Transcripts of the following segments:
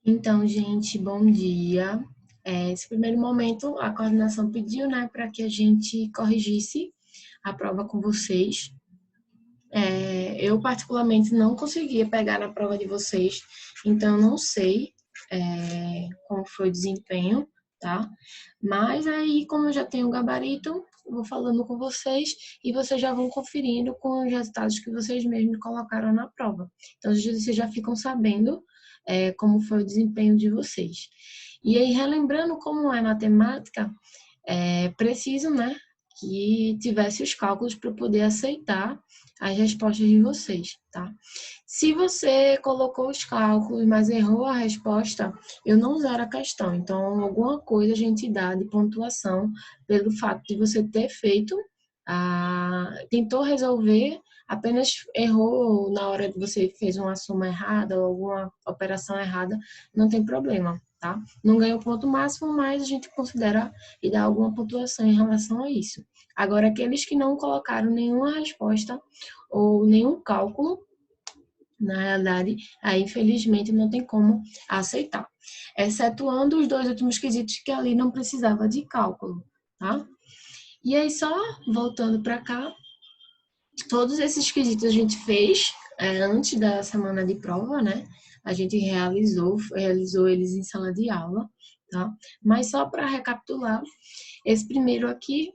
Então, gente, bom dia. Esse primeiro momento, a coordenação pediu, né, para que a gente corrigisse a prova com vocês. Eu, particularmente, não conseguia pegar na prova de vocês, então eu não sei como foi o desempenho, tá? Mas aí, como eu já tenho o gabarito, eu vou falando com vocês e vocês já vão conferindo com os resultados que vocês mesmos colocaram na prova. Então, vocês já ficam sabendo como foi o desempenho de vocês. E aí, relembrando como é na temática, preciso, né, que tivesse os cálculos para poder aceitar as respostas de vocês, tá? Se você colocou os cálculos, mas errou a resposta, eu não zero a questão. Então, alguma coisa a gente dá de pontuação pelo fato de você ter feito, tentou resolver, apenas errou na hora que você fez uma soma errada ou alguma operação errada, não tem problema, tá? Não ganha o ponto máximo, mas a gente considera e dá alguma pontuação em relação a isso. Agora, aqueles que não colocaram nenhuma resposta ou nenhum cálculo, na realidade, aí infelizmente não tem como aceitar. Excetuando os dois últimos quesitos que ali não precisava de cálculo, tá? E aí, só voltando para cá, todos esses quesitos a gente fez antes da semana de prova, né? A gente realizou eles em sala de aula, tá? Mas só para recapitular, esse primeiro aqui,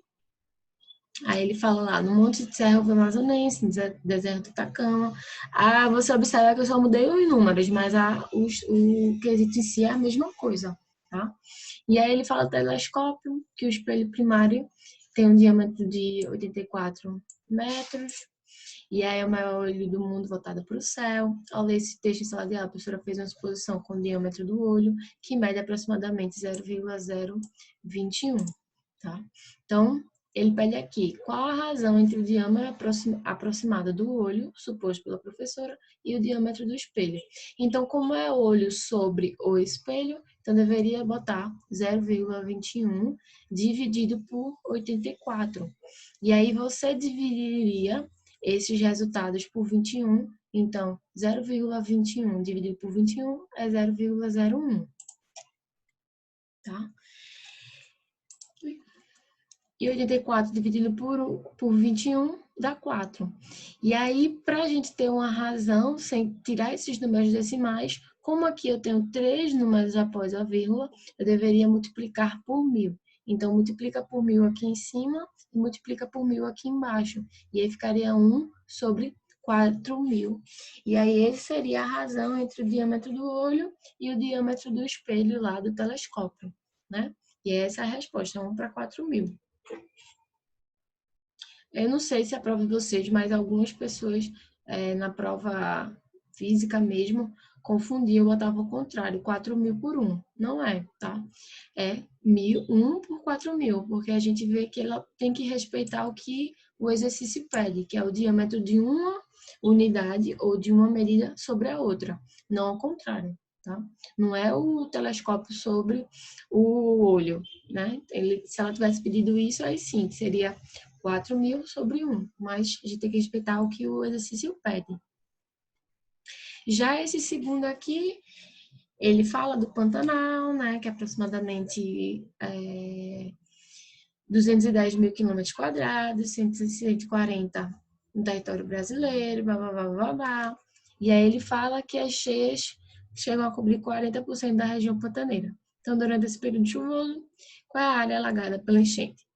aí ele fala lá, no Monte de Serra Amazonense, deserto do Atacama. Você observa que eu só mudei os números, mas o quesito em si é a mesma coisa, tá? E aí ele fala do telescópio, que o espelho primário tem um diâmetro de 84 metros, e aí é o maior olho do mundo voltado para o céu. Ao ler esse texto em sala de aula, a professora fez uma exposição com o diâmetro do olho, que mede aproximadamente 0,021, tá? Então, ele pede aqui, qual a razão entre o diâmetro aproximado do olho, suposto pela professora, e o diâmetro do espelho? Então, como é olho sobre o espelho, então deveria botar 0,21 dividido por 84. E aí você dividiria esses resultados por 21, então 0,21 dividido por 21 é 0,01, tá? E 84 dividido por 21 dá 4. E aí, para a gente ter uma razão, sem tirar esses números decimais, como aqui eu tenho 3 números após a vírgula, eu deveria multiplicar por 1000. Então, multiplica por 1000 aqui em cima e multiplica por 1000 aqui embaixo. E aí ficaria 1 sobre 4.000. E aí, esse seria a razão entre o diâmetro do olho e o diâmetro do espelho lá do telescópio, né? E essa é a resposta, 1 para 4.000. Eu não sei se é a prova de vocês, mas algumas pessoas na prova física mesmo confundiam, botavam o contrário, 4.000 por 1. Não é, tá? É 1 por 4.000, porque a gente vê que ela tem que respeitar o que o exercício pede, que é o diâmetro de uma unidade ou de uma medida sobre a outra, não ao contrário. Tá? Não é o telescópio sobre o olho, né? Se ela tivesse pedido isso, aí sim, seria 4.000 sobre 1, mas a gente tem que respeitar o que o exercício pede. Já esse segundo aqui, ele fala do Pantanal, né, que é aproximadamente 210 mil quilômetros quadrados, 140 no território brasileiro, blá, blá, blá, blá, blá. E aí ele fala que as cheias chegam a cobrir 40% da região pantaneira. Então, durante esse período chuvoso, qual é a área alagada pela enchente?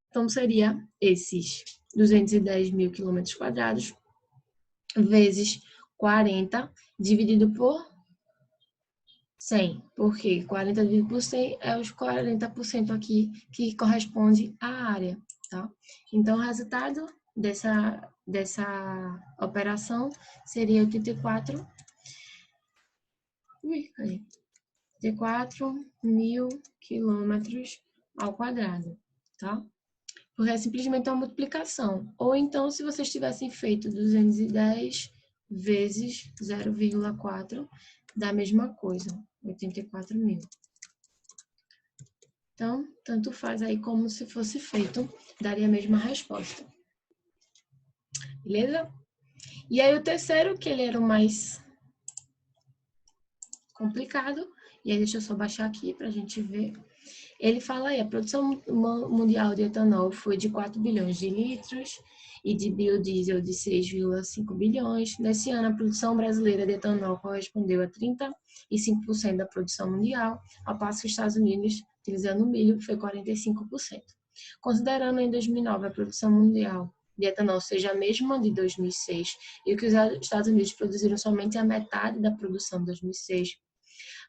Então, seria esses 210 mil quilômetros quadrados vezes 40 dividido por 100. Porque 40 dividido por 100 é os 40% aqui que corresponde à área, tá? Então, o resultado dessa operação seria 84 mil quilômetros ao quadrado, tá? Porque é simplesmente uma multiplicação. Ou então, se vocês tivessem feito 210 vezes 0,4, dá a mesma coisa, 84 mil. Então, tanto faz aí como se fosse feito, daria a mesma resposta. Beleza? E aí o terceiro, que ele era o mais complicado. E aí, deixa eu só baixar aqui para a gente ver. Ele fala aí, a produção mundial de etanol foi de 4 bilhões de litros e de biodiesel de 6,5 bilhões. Nesse ano, a produção brasileira de etanol correspondeu a 35% da produção mundial, ao passo que os Estados Unidos, utilizando o milho, foi 45%. Considerando em 2009 a produção mundial de etanol seja a mesma de 2006 e que os Estados Unidos produziram somente a metade da produção de 2006,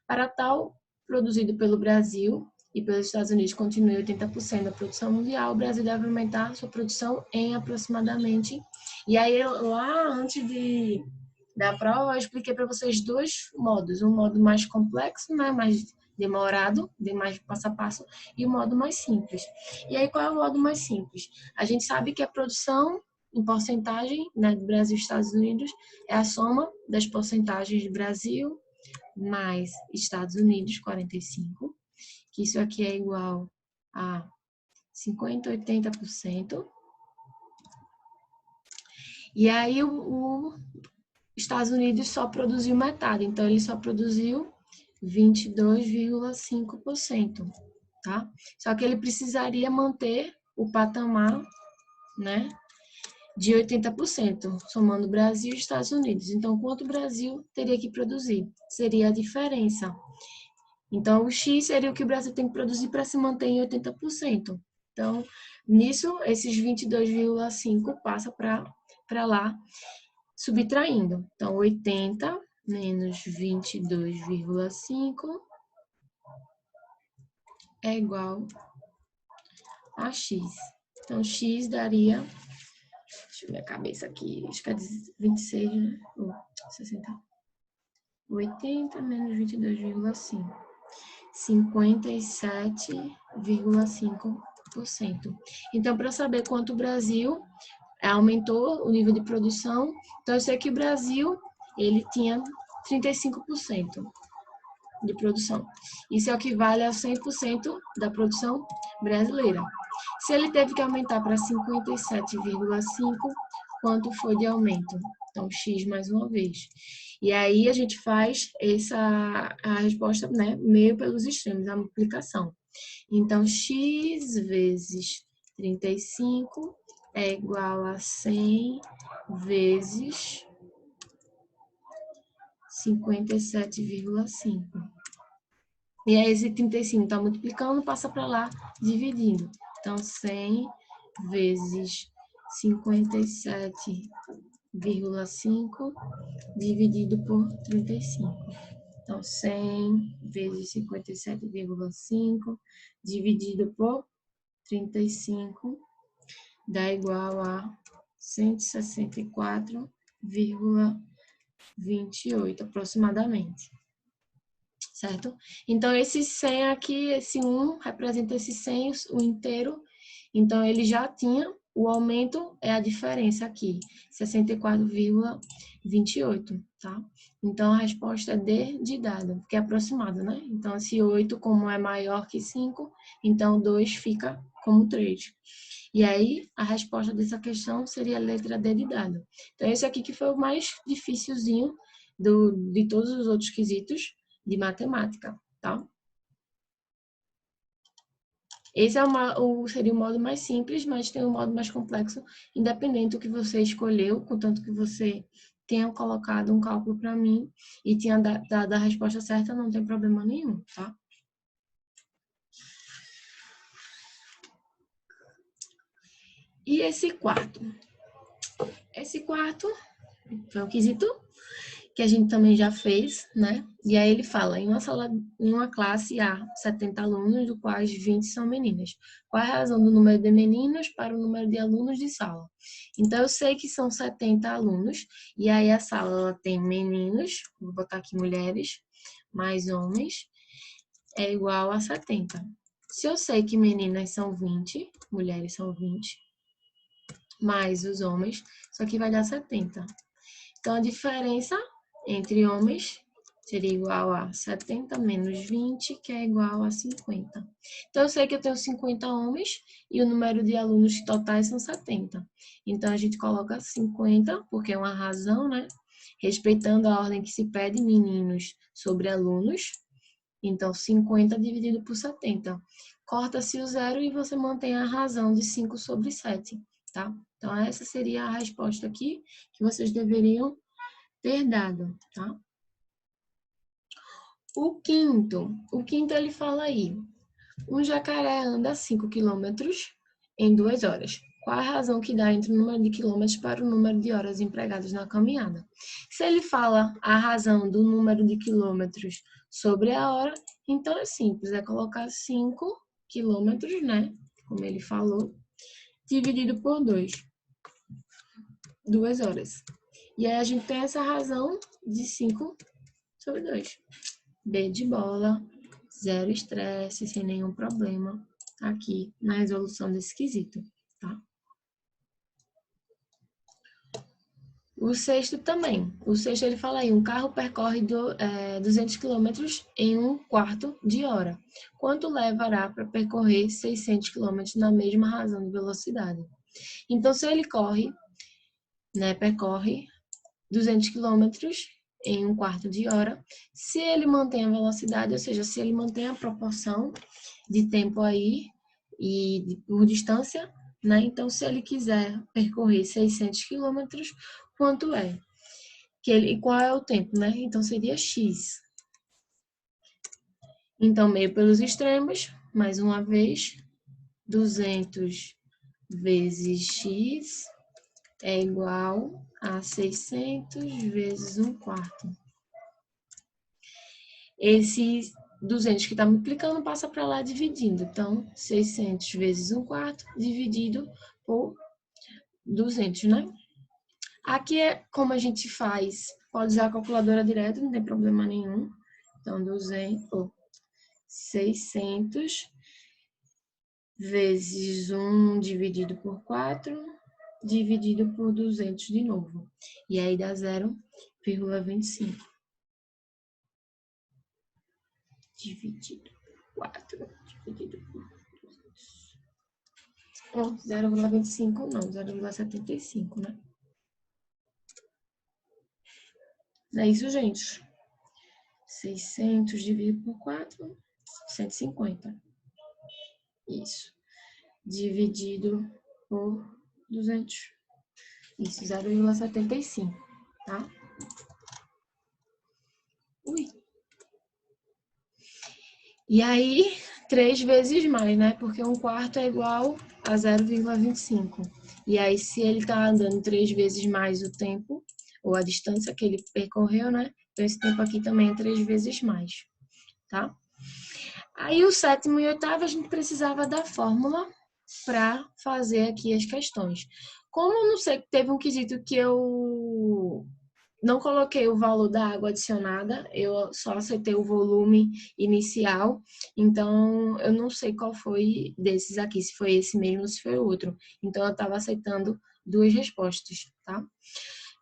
para tal produzido pelo Brasil e pelos Estados Unidos continue 80% da produção mundial, o Brasil deve aumentar sua produção em aproximadamente. E aí, lá antes da prova, eu expliquei para vocês dois modos. Um modo mais complexo, né, mais demorado, de mais passo a passo, e o modo mais simples. E aí, qual é o modo mais simples? A gente sabe que a produção em porcentagem, né, do Brasil e Estados Unidos é a soma das porcentagens de Brasil mais Estados Unidos, 45, que isso aqui é igual a 50, 80%. E aí o Estados Unidos só produziu metade, então ele só produziu 22,5%, tá? Só que ele precisaria manter o patamar, né, de 80%, somando Brasil e Estados Unidos. Então, quanto o Brasil teria que produzir? Seria a diferença. Então, o X seria o que o Brasil tem que produzir para se manter em 80%. Então, nisso, esses 22,5 passa para lá, subtraindo. Então, 80 menos 22,5 é igual a X. Então, X daria, deixa eu ver a cabeça aqui, acho que é 26, né? 60. 80 menos 22,5. 57,5%. Então, para saber quanto o Brasil aumentou o nível de produção, então eu sei que o Brasil ele tinha 35% de produção. Isso equivale a 100% da produção brasileira. Se ele teve que aumentar para 57,5%, quanto foi de aumento? Então, X mais uma vez. E aí a gente faz a resposta, né, meio pelos extremos, a multiplicação. Então, X vezes 35 é igual a 100 vezes 57,5. E aí esse 35 está multiplicando, passa para lá, dividindo. Então, 100 vezes 57,5 dividido por 35. Então, 100 vezes 57,5 dividido por 35 dá igual a 164,28 aproximadamente. Certo? Então, esse 100 aqui, esse 1 representa esse 100, o inteiro. Então, ele já tinha, o aumento é a diferença aqui, 64,28, tá? Então, a resposta é D de dado, porque é aproximado, né? Então, esse 8, como é maior que 5, então 2 fica como 3. E aí, a resposta dessa questão seria a letra D de dado. Então, esse aqui que foi o mais dificilzinho de todos os outros quesitos de matemática, tá? Esse seria o modo mais simples, mas tem um modo mais complexo, independente do que você escolheu, contanto que você tenha colocado um cálculo para mim e tenha dado a resposta certa, não tem problema nenhum, tá? E esse quarto? Esse quarto foi um quesito que a gente também já fez, né? E aí ele fala, em uma classe há 70 alunos, dos quais 20 são meninas. Qual é a razão do número de meninos para o número de alunos de sala? Então, eu sei que são 70 alunos, e aí a sala ela tem meninos, vou botar aqui mulheres, mais homens, é igual a 70. Se eu sei que meninas são 20, mulheres são 20, mais os homens, isso aqui vai dar 70. Então, a diferença entre homens seria igual a 70 menos 20, que é igual a 50. Então, eu sei que eu tenho 50 homens e o número de alunos totais são 70. Então, a gente coloca 50, porque é uma razão, né? respeitando a ordem que se pede meninos sobre alunos. Então, 50 dividido por 70. Corta-se o zero e você mantém a razão de 5 sobre 7, tá? Então, essa seria a resposta aqui que vocês deveriam ter dado, tá? O quinto ele fala aí, um jacaré anda 5 quilômetros em 2 horas. Qual a razão que dá entre o número de quilômetros para o número de horas empregadas na caminhada? Se ele fala a razão do número de quilômetros sobre a hora, então é simples, é colocar 5 quilômetros, né? Como ele falou, dividido por 2 horas. E aí a gente tem essa razão de 5 sobre 2. B de bola, zero estresse, sem nenhum problema aqui na resolução desse quesito, tá? O sexto também. O sexto ele fala aí, um carro percorre 200 km em 1/4 de hora. Quanto levará para percorrer 600 km na mesma razão de velocidade? Então, se ele percorre 200 km em 1/4 de hora, se ele mantém a velocidade, ou seja, se ele mantém a proporção de tempo aí e por distância, né? Então, se ele quiser percorrer 600 km, quanto é? E qual é o tempo, né? Então, seria x. Então, meio pelos extremos, mais uma vez, 200 vezes x é igual a 600 vezes 1/4. Esse 200 que está multiplicando passa para lá dividindo. Então, 600 vezes 1/4 dividido por 200, né? Aqui é como a gente faz. Pode usar a calculadora direto, não tem problema nenhum. Então, 600 vezes 1 dividido por 4, dividido por 200 de novo. E aí dá 0,25. Dividido por 4, dividido por 200. Não, 0,25 não, 0,75, né? Não é isso, gente? 600 dividido por 4, 150. Isso. Dividido por 200. Isso, 0,75, tá? Ui. E aí, 3 vezes mais, né? Porque 1/4 é igual a 0,25. E aí, se ele tá andando 3 vezes mais o tempo, ou a distância que ele percorreu, né? Então, esse tempo aqui também é 3 vezes mais, tá? Aí, o sétimo e oitavo, a gente precisava da fórmula para fazer aqui as questões. Como eu não sei, teve um quesito que eu não coloquei o valor da água adicionada, eu só aceitei o volume inicial, então eu não sei qual foi desses aqui, se foi esse mesmo ou se foi outro. Então eu estava aceitando 2 respostas, tá?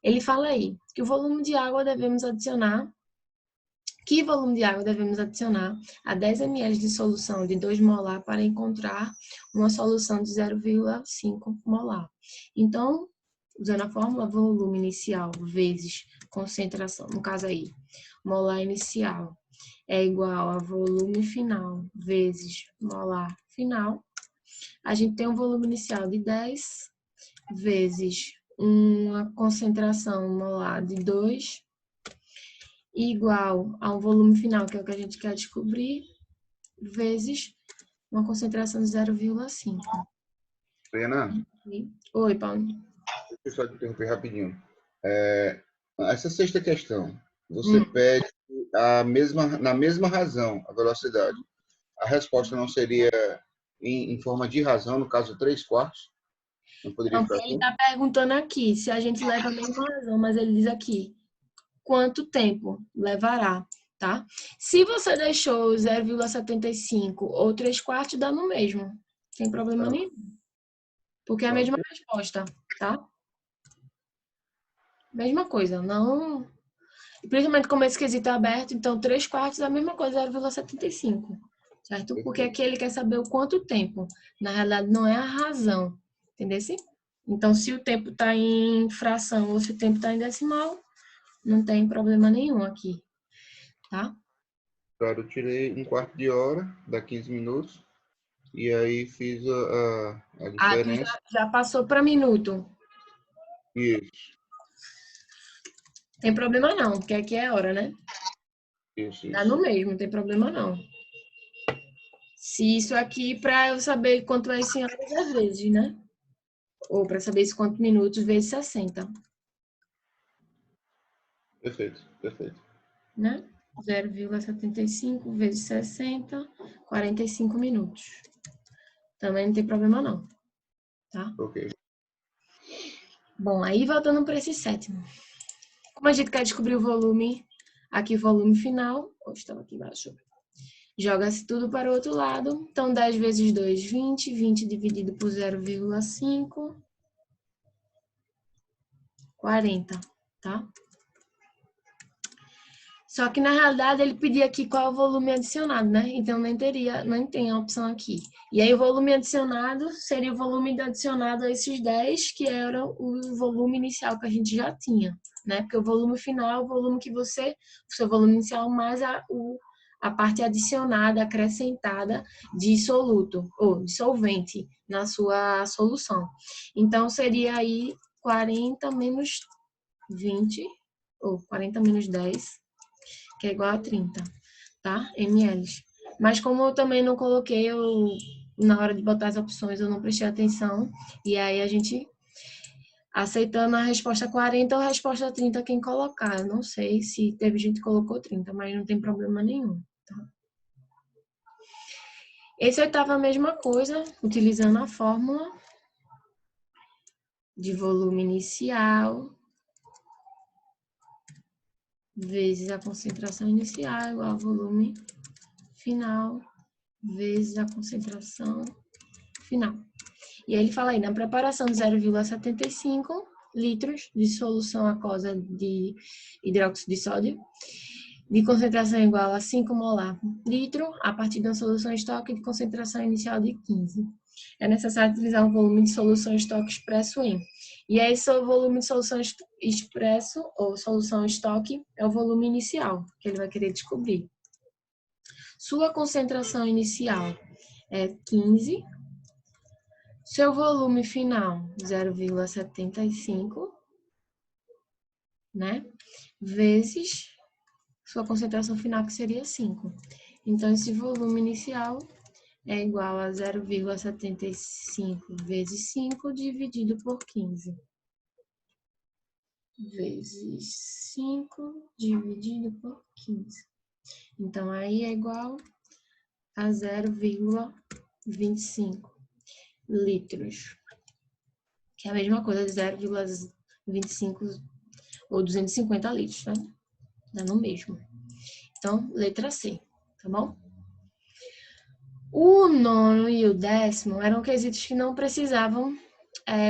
Ele fala aí que o volume de água devemos adicionar a 10 ml de solução de 2 molar para encontrar uma solução de 0,5 molar. Então, usando a fórmula volume inicial vezes concentração, no caso aí, molar inicial é igual a volume final vezes molar final. A gente tem um volume inicial de 10 vezes uma concentração molar de 2 igual a um volume final, que é o que a gente quer descobrir, vezes uma concentração de 0,5. Helena? Oi, Paulo. Deixa eu só te interromper rapidinho. Essa sexta questão, você pede na mesma razão a velocidade. A resposta não seria em forma de razão, no caso 3/4? Não poderia Então, ficar ele assim? está perguntando aqui se a gente leva a mesma razão, mas ele diz aqui quanto tempo levará, tá? Se você deixou 0,75 ou 3/4, dá no mesmo. Sem problema Tá. nenhum. Porque é a mesma resposta, tá? Mesma coisa, não... Principalmente como esse quesito é aberto, então 3/4 é a mesma coisa, 0,75, certo? Porque aqui ele quer saber o quanto tempo. Na realidade, não é a razão, entendeu? Então, se o tempo está em fração ou se o tempo está em decimal, Não tem problema nenhum aqui, tá? Claro, eu tirei um quarto de hora, dá 15 minutos, e aí fiz a Aqui diferença. já passou para minuto. Isso, Tem problema não, porque aqui é hora, né? isso, Dá isso. no mesmo, não tem problema não. Se isso aqui para eu saber quanto é em horas às vezes, né? Ou para saber isso quantos minutos vezes 60, Perfeito, perfeito. né? 0,75 vezes 60, 45 minutos. Também não tem problema não, tá? Ok. Bom, aí voltando para esse sétimo. Como a gente quer descobrir o volume, aqui o volume final, estava aqui embaixo, joga-se tudo para o outro lado. Então, 10 vezes 2, 20. 20 dividido por 0,5, 40, tá? Só que, na realidade, ele pedia aqui qual é o volume adicionado, né? Então, não tem a opção aqui. E aí, o volume adicionado seria o volume adicionado a esses 10, que era o volume inicial que a gente já tinha, né? Porque o volume final é o volume que o seu volume inicial mais a parte adicionada, acrescentada de soluto, ou de solvente na sua solução. Então, seria aí 40 menos 20, ou 40 menos 10, que é igual a 30, tá? ml. Mas como eu também não coloquei, na hora de botar as opções, eu não prestei atenção. E aí a gente, aceitando a resposta 40 ou a resposta 30, quem colocar. Eu não sei se teve gente que colocou 30, mas não tem problema nenhum, tá? Esse oitavo é a mesma coisa, utilizando a fórmula de volume inicial vezes a concentração inicial igual a volume final vezes a concentração final. E aí ele fala aí, na preparação de 0,75 litros de solução aquosa de hidróxido de sódio, de concentração igual a 5 molar por litro, a partir de uma solução estoque de concentração inicial de 15. É necessário utilizar um volume de solução estoque expresso em. E aí, seu volume de solução expresso, ou solução estoque, é o volume inicial, que ele vai querer descobrir. Sua concentração inicial é 15, seu volume final 0,75, né? Vezes sua concentração final, que seria 5. Então, esse volume inicial é igual a 0,75 vezes 5 dividido por 15. Vezes 5 dividido por 15. Então, aí é igual a 0,25 litros. Que é a mesma coisa de 0,25 ou 250 litros, tá? Dá no mesmo. Então, letra C, tá bom? O nono e o décimo eram quesitos que não precisavam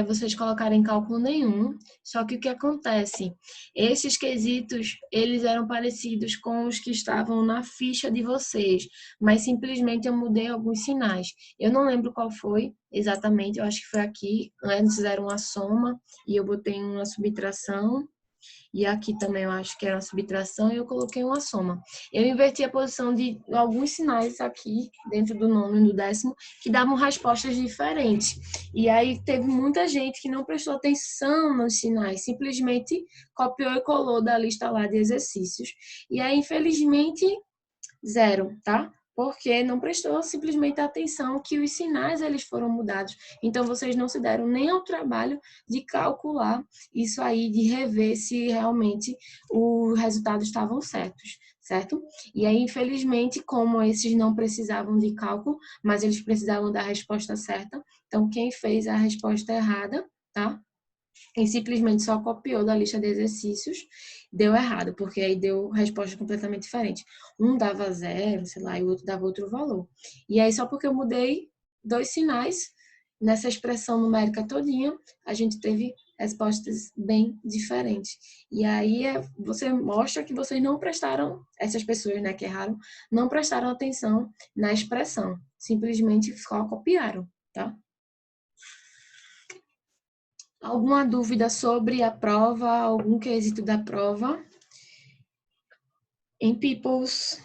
vocês colocarem cálculo nenhum, só que o que acontece? Esses quesitos, eles eram parecidos com os que estavam na ficha de vocês, mas simplesmente eu mudei alguns sinais. Eu não lembro qual foi exatamente, eu acho que foi aqui, antes era uma soma e eu botei uma subtração. E aqui também eu acho que era uma subtração e eu coloquei uma soma. Eu inverti a posição de alguns sinais aqui, dentro do nono e do décimo, que davam respostas diferentes. E aí teve muita gente que não prestou atenção nos sinais, simplesmente copiou e colou da lista lá de exercícios. E aí, infelizmente, zero, tá? Porque não prestou simplesmente atenção que os sinais eles foram mudados. Então vocês não se deram nem ao trabalho de calcular isso aí, de rever se realmente os resultados estavam certos, certo? E aí, infelizmente, como esses não precisavam de cálculo, mas eles precisavam da resposta certa, então quem fez a resposta errada, tá? Quem simplesmente só copiou da lista de exercícios, deu errado, porque aí deu resposta completamente diferente. Um dava 0, sei lá, e o outro dava outro valor. E aí, só porque eu mudei 2 sinais nessa expressão numérica todinha, a gente teve respostas bem diferentes. E aí, você mostra que vocês não prestaram, essas pessoas, né, que erraram, não prestaram atenção na expressão. Simplesmente só copiaram, tá? Alguma dúvida sobre a prova, algum quesito da prova? Em Peoples.